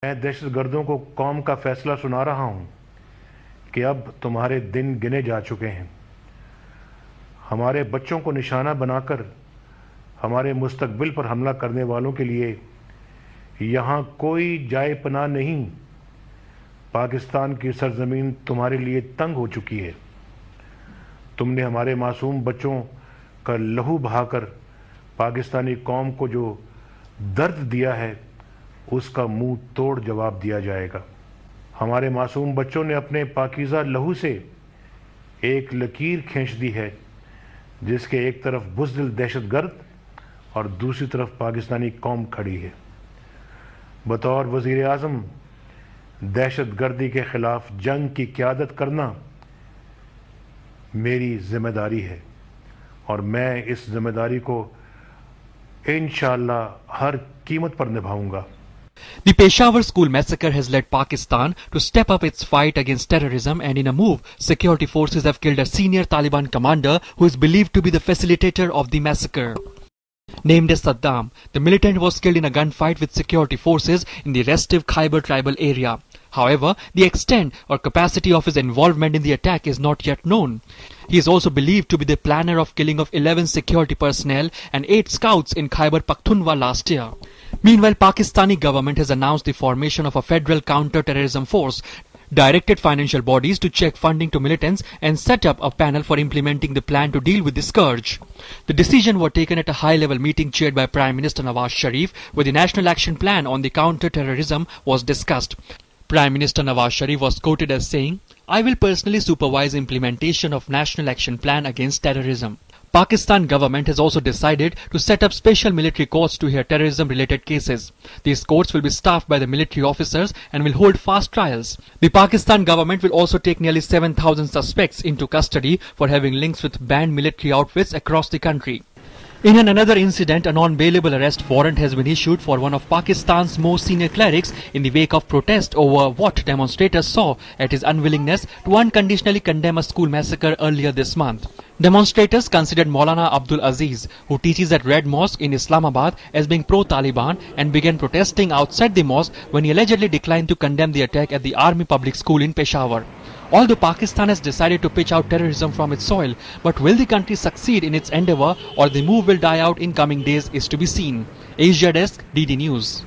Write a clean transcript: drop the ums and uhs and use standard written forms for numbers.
मैं दहशतगर्दों को कौम का फैसला सुना रहा हूं कि अब तुम्हारे दिन गिने जा चुके हैं। हमारे बच्चों को निशाना बनाकर हमारे मुस्तकबिल पर हमला करने वालों के लिए यहां कोई जाए पनाह नहीं। पाकिस्तान की सरजमीन तुम्हारे लिए तंग हो चुकी है। तुमने हमारे मासूम बच्चों का लहू बहाकर पाकिस्तानी कौम को जो दर्द दिया है उसका मुंह तोड़ जवाब दिया जाएगा। हमारे मासूम बच्चों ने अपने पाकीज़ा लहू से एक लकीर खींच दी है जिसके एक तरफ बुज़दिल दहशतगर्द और दूसरी तरफ पाकिस्तानी कौम खड़ी है। बतौर वज़ीर आज़म दहशतगर्दी के खिलाफ जंग की क़यादत करना मेरी जिम्मेदारी है और मैं इस जिम्मेदारी को इंशाअल्लाह हर कीमत पर निभाऊंगा। The Peshawar school massacre has led Pakistan to step up its fight against terrorism, and in a move, security forces have killed a senior Taliban commander who is believed to be the facilitator of the massacre. Named as Saddam, the militant was killed in a gunfight with security forces in the restive Khyber tribal area. However, the extent or capacity of his involvement in the attack is not yet known. He is also believed to be the planner of killing of 11 security personnel and 8 scouts in Khyber Pakhtunkhwa last year. Meanwhile, Pakistani government has announced the formation of a federal counter-terrorism force, directed financial bodies to check funding to militants and set up a panel for implementing the plan to deal with the scourge. The decision was taken at a high-level meeting chaired by Prime Minister Nawaz Sharif, where the National Action Plan on the counter-terrorism was discussed. Prime Minister Nawaz Sharif was quoted as saying, "I will personally supervise implementation of National Action Plan against terrorism." Pakistan government has also decided to set up special military courts to hear terrorism-related cases. These courts will be staffed by the military officers and will hold fast trials. The Pakistan government will also take nearly 7,000 suspects into custody for having links with banned military outfits across the country. In another incident, a non-bailable arrest warrant has been issued for one of Pakistan's most senior clerics in the wake of protest over what demonstrators saw at his unwillingness to unconditionally condemn a school massacre earlier this month. Demonstrators considered Maulana Abdul Aziz, who teaches at Red Mosque in Islamabad, as being pro-Taliban and began protesting outside the mosque when he allegedly declined to condemn the attack at the Army Public School in Peshawar. Although Pakistan has decided to pitch out terrorism from its soil, but will the country succeed in its endeavour or the move will die out in coming days is to be seen. Asia Desk, DD News.